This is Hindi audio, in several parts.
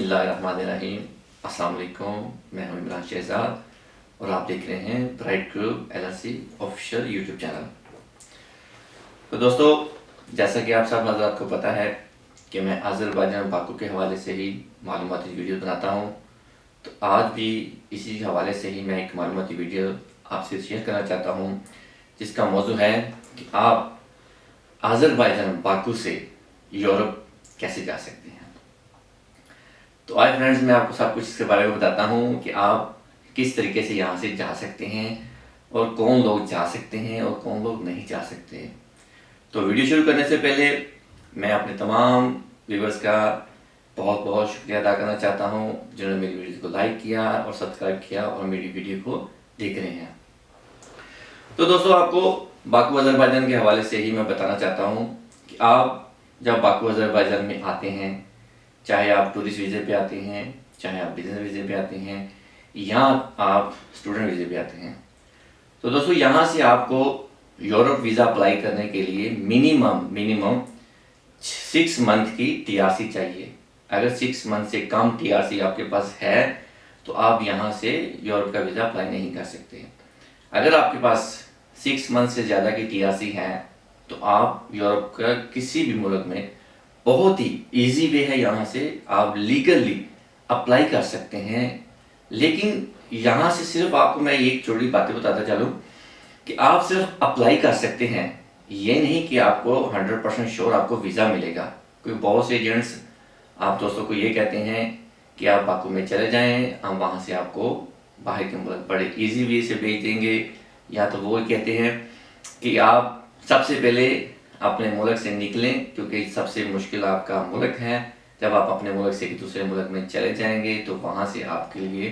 बिस्मिल्लाहिर्रहमानिर्रहीम। अस्सलाम वालेकुम। मैं हूं इमरान शहजाद और आप देख रहे हैं bright group LLC official YouTube channel. तो दोस्तों, जैसा कि आप सब हज़रात को पता है कि मैं अज़रबैजान बाकू के हवाले से ही मालूमाती वीडियो बनाता हूं। तो आज भी इसी हवाले से ही मैं एक मालूमाती वीडियो आपसे शेयर करना चाहता हूं, जिसका मौजू है कि आप अज़रबैजान बाकू से यूरोप कैसे जा सकते हैं। तो आज फ्रेंड्स, मैं आपको सब कुछ इसके बारे में बताता हूँ कि आप किस तरीके से यहाँ से जा सकते हैं और कौन लोग जा सकते हैं और कौन लोग नहीं जा सकते। तो वीडियो शुरू करने से पहले मैं अपने तमाम व्यूवर्स का बहुत बहुत शुक्रिया अदा करना चाहता हूँ जिन्होंने मेरी वीडियो को लाइक किया और सब्सक्राइब किया और मेरी वीडियो को देख रहे हैं। तो दोस्तों, आपको बाकू अज़रबैजान के हवाले से ही मैं बताना चाहता हूँ कि आप जब बाकू अज़रबैजान में आते हैं, चाहे आप टूरिस्ट वीज़े पे आते हैं, चाहे आप बिजनेस वीज़े पे आते हैं, या आप स्टूडेंट वीज़े पे आते हैं, तो दोस्तों यहाँ से आपको यूरोप वीज़ा अप्लाई करने के लिए मिनिमम 6 मंथ की TRC चाहिए। अगर 6 मंथ से कम TRC आपके पास है तो आप यहाँ से यूरोप का वीज़ा अप्लाई नहीं कर सकते। अगर आपके पास 6 मंथ से ज़्यादा की TRC है तो आप यूरोप का किसी भी मुल्क में बहुत ही इजी वे है, यहाँ से आप लीगली अप्लाई कर सकते हैं। लेकिन यहाँ से सिर्फ आपको मैं एक छोटी बातें बताता चलूँ कि आप सिर्फ अप्लाई कर सकते हैं, ये नहीं कि आपको 100% श्योर आपको वीज़ा मिलेगा। क्योंकि बहुत से एजेंट्स आप दोस्तों को ये कहते हैं कि आप बाकू में चले जाएं, हम वहाँ से आपको बाहर के मुल्क बड़े ईजी वे से भेज देंगे। या तो वो कहते हैं कि आप सबसे पहले अपने मुल्क से निकलें, क्योंकि सबसे मुश्किल आपका मुल्क है। जब आप अपने मुल्क से दूसरे मुल्क में चले जाएंगे तो वहाँ से आपके लिए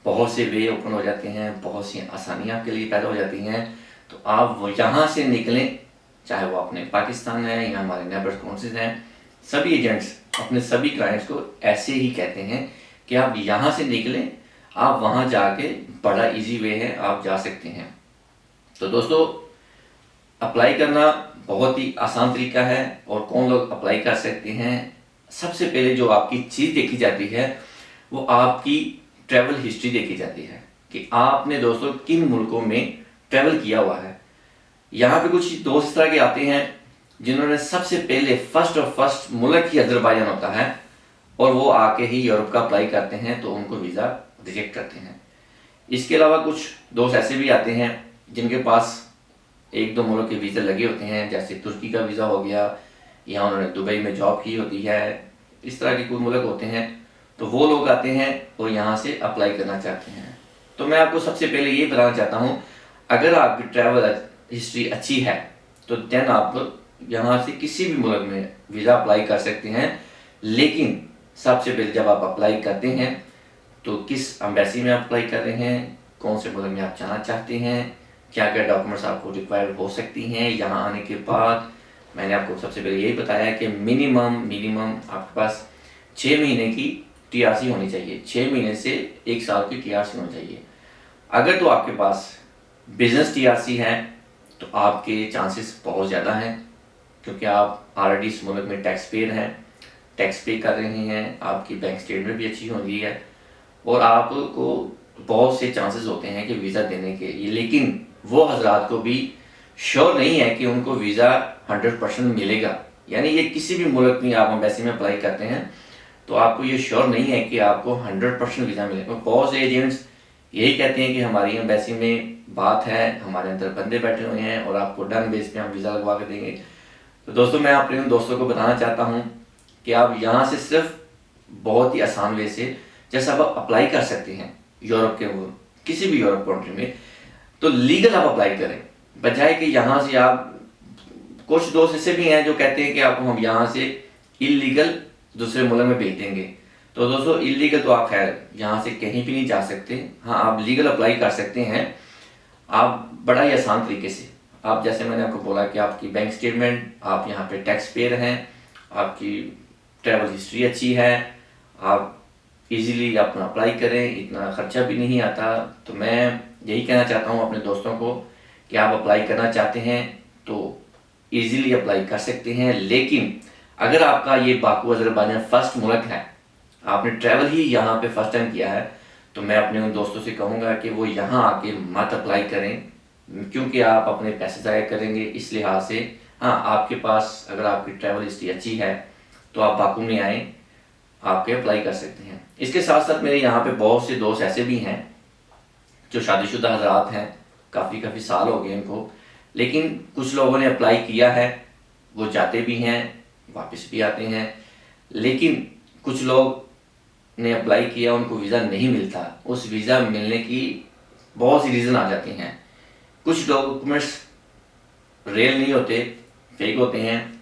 बहुत से वे ओपन हो जाते हैं, बहुत सी आसानियाँ आपके लिए पैदा हो जाती हैं। तो आप वो यहाँ से निकलें, चाहे वो अपने पाकिस्तान है या हमारे नेबर्स काउंट्रीज हैं। सभी एजेंट्स अपने सभी क्लाइंट्स को ऐसे ही कहते हैं कि आप यहाँ से निकलें, आप वहाँ जाके बड़ा ईजी वे है, आप जा सकते हैं। तो दोस्तों, अप्लाई करना बहुत ही आसान तरीका है और कौन लोग अप्लाई कर सकते हैं। सबसे पहले जो आपकी चीज़ देखी जाती है वो आपकी ट्रैवल हिस्ट्री देखी जाती है कि आपने दोस्तों किन मुल्कों में ट्रैवल किया हुआ है। यहाँ पे कुछ दोस्त इस तरह के आते हैं जिन्होंने सबसे पहले फर्स्ट मुल्क ही अज़रबैजान होता है और वो आके ही यूरोप का अप्लाई करते हैं, तो उनको वीज़ा रिजेक्ट करते हैं। इसके अलावा कुछ दोस्त ऐसे भी आते हैं जिनके पास 1-2 मुल्क के वीज़ा लगे होते हैं, जैसे तुर्की का वीज़ा हो गया, या उन्होंने दुबई में जॉब की होती है। इस तरह के कोई मुल्क होते हैं, तो वो लोग आते हैं और यहाँ से अप्लाई करना चाहते हैं। तो मैं आपको सबसे पहले ये बताना चाहता हूँ, अगर आपकी ट्रैवल हिस्ट्री अच्छी है तो देन आप यहाँ से किसी भी मुल्क में वीज़ा अप्लाई कर सकते हैं। लेकिन सबसे पहले जब आप अप्लाई करते हैं तो किस एम्बेसी में अप्लाई कर रहे हैं, कौन से मुल्क में आप जाना चाहते हैं, क्या क्या डॉक्यूमेंट्स आपको रिक्वायर्ड हो सकती हैं। यहाँ आने के बाद मैंने आपको सबसे पहले यही बताया कि मिनिमम आपके पास 6 महीने की TRC होनी चाहिए। 6 महीने से 1 साल की TRC होनी चाहिए। अगर तो आपके पास बिजनेस TRC है तो आपके चांसेस बहुत ज़्यादा हैं, क्योंकि आप ऑलरेडी इस मुल्क में टैक्स पेयर हैं, टैक्स पे कर रहे हैं, आपकी बैंक स्टेटमेंट भी अच्छी होगी है और आपको बहुत से चांसेस होते हैं कि वीज़ा देने के। लेकिन वो हजरात को भी श्योर नहीं है कि उनको वीज़ा 100% मिलेगा। यानी ये किसी भी मुल्क में आप एम्बेसी में अप्लाई करते हैं तो आपको ये श्योर नहीं है कि आपको 100% वीज़ा मिलेगा। बहुत से एजेंट्स यही कहते हैं कि हमारी एम्बेसी में बात है, हमारे अंदर बंदे बैठे हुए हैं और आपको डन बेस पे हम वीज़ा लगवा के देंगे। तो दोस्तों, मैं अपने उन दोस्तों को बताना चाहता हूँ कि आप यहाँ से सिर्फ बहुत ही आसान वे से जैसे आप अप्लाई कर सकते हैं यूरोप के किसी भी यूरोप कंट्री में, तो लीगल आप अप्लाई करें, बजाय कि यहाँ से आप, कुछ दोस्त ऐसे भी हैं जो कहते हैं कि आपको हम यहाँ से इलीगल दूसरे मुल्क में भेज देंगे। तो दोस्तों, इलीगल तो आप खैर यहाँ से कहीं भी नहीं जा सकते। हाँ, आप लीगल अप्लाई कर सकते हैं, आप बड़ा ही आसान तरीके से। आप जैसे मैंने आपको बोला कि आपकी बैंक स्टेटमेंट, आप यहाँ पे टैक्स पेयर हैं, आपकी ट्रैवल हिस्ट्री अच्छी है, आप इजीली अपना अप्लाई करें, इतना खर्चा भी नहीं आता। तो मैं यही कहना चाहता हूँ अपने दोस्तों को कि आप अप्लाई करना चाहते हैं तो इजीली अप्लाई कर सकते हैं। लेकिन अगर आपका ये बाकू अज़रबैजान फर्स्ट मुल्क है, आपने ट्रैवल ही यहाँ पे फर्स्ट टाइम किया है, तो मैं अपने उन दोस्तों से कहूँगा कि वो यहाँ आके मत अप्लाई करें, क्योंकि आप अपने पैसे ज़ाया करेंगे। इस लिहाज से हाँ, आपके पास अगर आपकी ट्रैवल हिस्ट्री अच्छी है तो आप बाकू में आएँ, आपके अप्लाई कर सकते हैं। इसके साथ साथ मेरे यहाँ पे बहुत से दोस्त ऐसे भी हैं जो शादीशुदा हजरात हैं, काफ़ी साल हो गए इनको, लेकिन कुछ लोगों ने अप्लाई किया है, वो जाते भी हैं वापस भी आते हैं। लेकिन कुछ लोग ने अप्लाई किया, उनको वीज़ा नहीं मिलता। उस वीज़ा मिलने की बहुत सी रीज़न आ जाती हैं। कुछ डॉक्यूमेंट्स रियल नहीं होते, फेक होते हैं।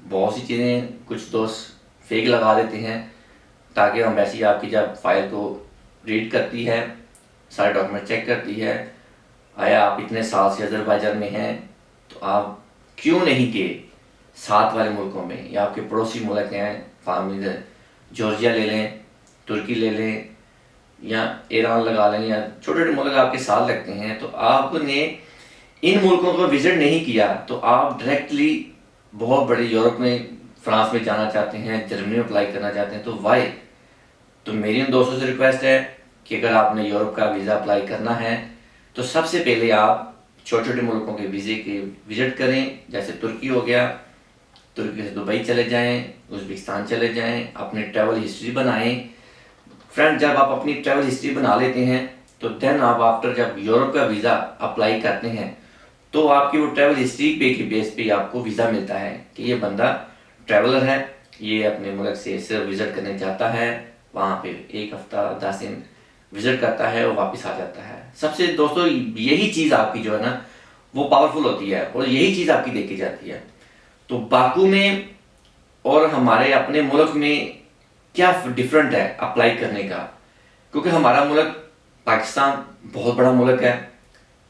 बहुत सी चीज़ें कुछ दोस्त फेक लगा देते हैं ताकि एम्बेसी आपकी जब फाइल को रीड करती है, सारे डॉक्यूमेंट चेक करती है, आया आप इतने साल से अज़रबैजान में हैं तो आप क्यों नहीं गए साथ वाले मुल्कों में, या आपके पड़ोसी मुल्क हैं, फॉर्मली जॉर्जिया ले लें, तुर्की ले लें, या ईरान लगा लें, या छोटे छोटे मुल्क आपके साथ लगते हैं, तो आपने इन मुल्कों को विज़िट नहीं किया तो आप डायरेक्टली बहुत बड़े यूरोप में, फ्रांस में जाना चाहते हैं, जर्मनी में अप्लाई करना चाहते हैं, तो वाई? तो मेरी उन दोस्तों से रिक्वेस्ट है कि अगर आपने यूरोप का वीज़ा अप्लाई करना है तो सबसे पहले आप छोटे छोटे मुल्कों के वीज़े के विज़िट करें। जैसे तुर्की हो गया, तुर्की से दुबई चले जाएं, उज़्बेकिस्तान चले जाएं, अपनी ट्रैवल हिस्ट्री बनाएं। फ्रेंड, जब आप अपनी ट्रैवल हिस्ट्री बना लेते हैं तो देन आप आफ्टर जब यूरोप का वीज़ा अप्लाई करते हैं तो आपकी वो ट्रैवल हिस्ट्री पे की बेस पे आपको वीज़ा मिलता है कि ये बंदा ट्रैवलर है, ये अपने मुल्क से सिर्फ विज़िट करने जाता है, वहाँ पे 1 हफ्ता 10 दिन विज़िट करता है और वापस आ जाता है। सबसे दोस्तों यही चीज़ आपकी जो है ना वो पावरफुल होती है और यही चीज़ आपकी देखी जाती है। तो बाकू में और हमारे अपने मुल्क में क्या डिफरेंट है अप्लाई करने का, क्योंकि हमारा मुल्क पाकिस्तान बहुत बड़ा मुल्क है।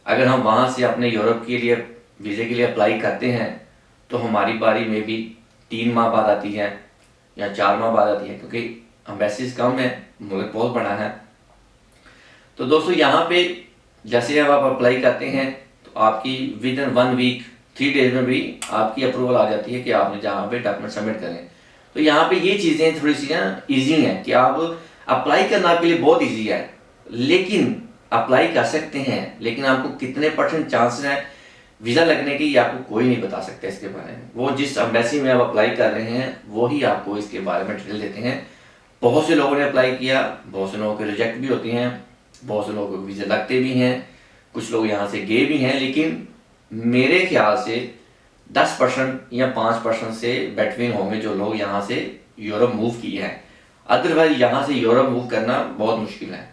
अगर हम वहाँ से अपने यूरोप के लिए वीज़े के लिए अप्लाई करते हैं तो हमारी बारी में भी 3 माह बाद आती है या 4 माह बाद आती है, क्योंकि एम्बेसीज कम है, मुल्क बहुत बड़ा है। तो दोस्तों यहाँ पे जैसे जब आप अप्लाई करते हैं तो आपकी विद इन 1 वीक 3 डेज में भी आपकी अप्रूवल आ जाती है कि आपने जहाँ पे डॉक्यूमेंट सबमिट करें। तो यहाँ पे ये चीज़ें थोड़ी सी ईजी हैं कि आप अप्लाई करना आपके लिए बहुत ईजी है, लेकिन अप्लाई कर सकते हैं, लेकिन आपको कितने % चांसेस हैं वीज़ा लगने की, ये आपको कोई नहीं बता सकता इसके बारे में। वो जिस एम्बेसी में आप अप्लाई कर रहे हैं वो ही आपको इसके बारे में डिटेल देते हैं। बहुत से लोगों ने अप्लाई किया, बहुत से लोगों के रिजेक्ट भी होती हैं, बहुत से लोगों को वीज़ा लगते भी हैं, कुछ लोग यहाँ से गए भी हैं, लेकिन मेरे ख्याल से 10% या 5% से बेटवीन होंगे जो लोग यहाँ से यूरोप मूव किए हैं। अदरवाइज यहाँ से यूरोप मूव करना बहुत मुश्किल है।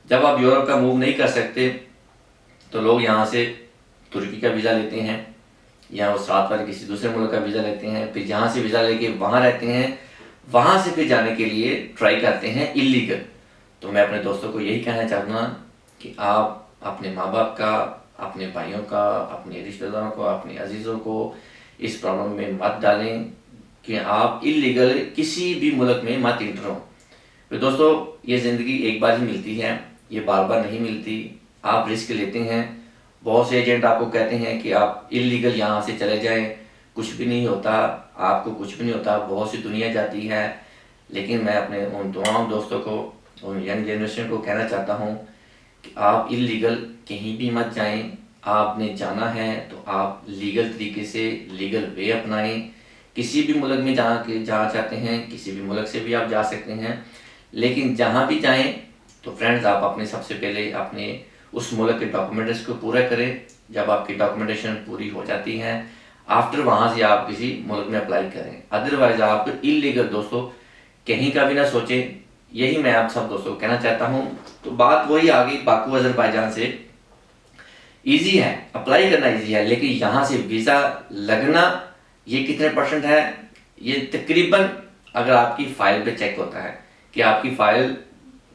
जब आप यूरोप का मूव नहीं कर सकते तो लोग यहाँ से तुर्की का वीज़ा लेते हैं या वो साथ वाले किसी दूसरे मुल्क का वीज़ा लेते हैं, फिर जहाँ से वीज़ा लेके वहाँ रहते हैं, वहाँ से फिर जाने के लिए ट्राई करते हैं इलीगल। तो मैं अपने दोस्तों को यही कहना चाहूँगा कि आप अपने माँ बाप का, अपने भाइयों का, अपने रिश्तेदारों को, अपने अजीज़ों को इस प्रॉब्लम में मत डालें कि आप इलीगल किसी भी मुल्क में मत इंटर हो। तो दोस्तों ये ज़िंदगी एक बार ही मिलती है, ये बार बार नहीं मिलती। आप रिस्क लेते हैं, बहुत से एजेंट आपको कहते हैं कि आप इलीगल यहाँ से चले जाएं, कुछ भी नहीं होता, आपको कुछ भी नहीं होता, बहुत सी दुनिया जाती है। लेकिन मैं अपने उन तमाम दोस्तों को, उन यंग जनरेशन को कहना चाहता हूँ कि आप इलीगल कहीं भी मत जाएं। आपने जाना है तो आप लीगल तरीके से लीगल वे अपनाएं। किसी भी मुल्क में जहाँ चाहते हैं किसी भी मुल्क से भी आप जा सकते हैं, लेकिन जहाँ भी जाएं तो फ्रेंड्स आप अपने सबसे पहले अपने उस मुल्क के डॉक्यूमेंट्स को पूरा करें। जब आपकी डॉक्यूमेंटेशन पूरी हो जाती है आफ्टर वहाँ से आप किसी मुल्क में अप्लाई करें। अदरवाइज आप इलीगल दोस्तों कहीं का भी ना सोचें, यही मैं आप सब दोस्तों को कहना चाहता हूँ। तो बात वही आ गई बाकू अज़रबैजान से। ईजी है, अप्लाई करना ईजी है, लेकिन यहाँ से वीज़ा लगना ये कितने % है, ये तकरीबन अगर आपकी फ़ाइल पे चेक होता है कि आपकी फ़ाइल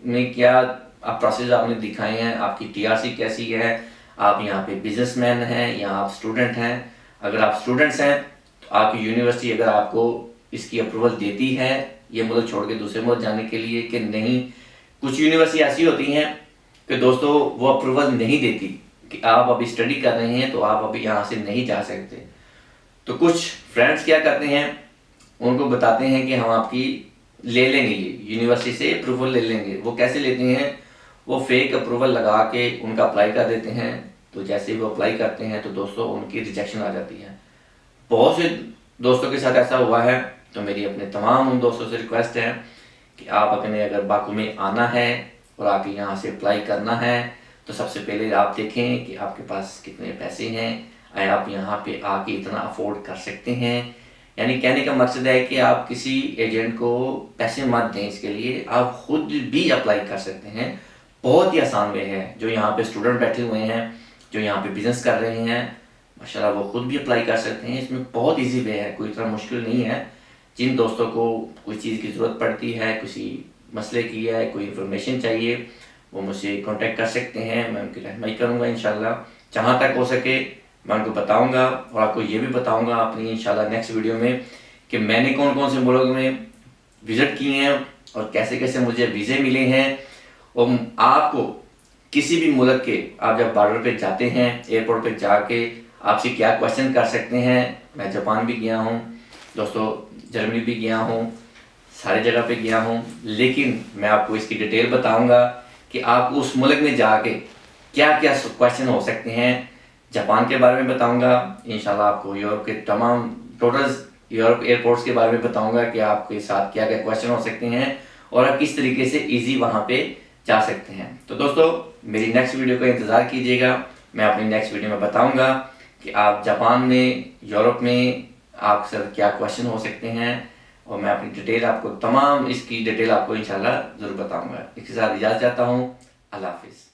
में क्या आप प्रोसेस आपने दिखाए हैं, आपकी TRC कैसी है, आप यहाँ पे बिजनेसमैन हैं या आप स्टूडेंट हैं। अगर आप स्टूडेंट्स हैं तो आपकी यूनिवर्सिटी अगर आपको इसकी अप्रूवल देती है ये मुल्क छोड़ के दूसरे मुल्क जाने के लिए कि नहीं। कुछ यूनिवर्सिटी ऐसी होती हैं कि दोस्तों वो अप्रूवल नहीं देती कि आप अभी स्टडी कर रहे हैं तो आप अभी यहाँ से नहीं जा सकते। तो कुछ फ्रेंड्स क्या करते हैं, उनको बताते हैं कि हम आपकी ले लेंगे, ये यूनिवर्सिटी से अप्रूवल ले लेंगे। वो कैसे लेते हैं, वो फेक अप्रूवल लगा के उनका अप्लाई कर देते हैं। तो जैसे ही वो अप्लाई करते हैं तो दोस्तों उनकी रिजेक्शन आ जाती है। बहुत से दोस्तों के साथ ऐसा हुआ है। तो मेरी अपने तमाम उन दोस्तों से रिक्वेस्ट है कि आप अपने अगर बाकू में आना है और आके यहाँ से अप्लाई करना है तो सबसे पहले आप देखें कि आपके पास कितने पैसे हैं, आप यहाँ पे आके इतना अफोर्ड कर सकते हैं। यानी कहने का मकसद है कि आप किसी एजेंट को पैसे मत दें, इसके लिए आप खुद भी अप्लाई कर सकते हैं। बहुत ही आसान वे है। जो यहाँ पे स्टूडेंट बैठे हुए हैं, जो यहाँ पे बिजनेस कर रहे हैं, माशाल्लाह वो खुद भी अप्लाई कर सकते हैं। इसमें बहुत इजी वे है, कोई इतना मुश्किल नहीं है। जिन दोस्तों को कोई चीज़ की ज़रूरत पड़ती है, किसी मसले की है, कोई इन्फॉर्मेशन चाहिए, वो मुझसे कांटेक्ट कर सकते हैं। मैं उनकी रहनुमाई करूँगा इंशाल्लाह, जहाँ तक हो सके मैं उनको बताऊँगा। और आपको ये भी बताऊँगा अपनी इंशाल्लाह नेक्स्ट वीडियो में कि मैंने कौन कौन से मुल्क में विज़िट किए हैं और कैसे कैसे मुझे वीज़े मिले हैं। और आपको किसी भी मुल्क के, आप जब बॉर्डर पे जाते हैं, एयरपोर्ट पे जाके आपसे क्या क्वेश्चन कर सकते हैं। मैं जापान भी गया हूँ दोस्तों, जर्मनी भी गया हूँ, सारी जगह पे गया हूँ, लेकिन मैं आपको इसकी डिटेल बताऊंगा कि आप उस मुल्क में जाके क्या क्या क्वेश्चन हो सकते हैं। जापान के बारे में बताऊंगा इंशाल्लाह, आपको यूरोप के तमाम टोटल यूरोप एयरपोर्ट्स के बारे में बताऊंगा कि आपके साथ क्या क्या क्वेश्चन हो सकते हैं और आप किस तरीके से ईजी वहाँ पे जा सकते हैं। तो दोस्तों मेरी नेक्स्ट वीडियो का इंतज़ार कीजिएगा। मैं अपनी नेक्स्ट वीडियो में बताऊंगा कि आप जापान में, यूरोप में आपके साथ क्या क्वेश्चन हो सकते हैं और मैं अपनी डिटेल आपको, तमाम इसकी डिटेल आपको इंशाल्लाह ज़रूर बताऊंगा। इसके साथ इजाज़त चाहता हूँ। अल्लाह हाफिज़।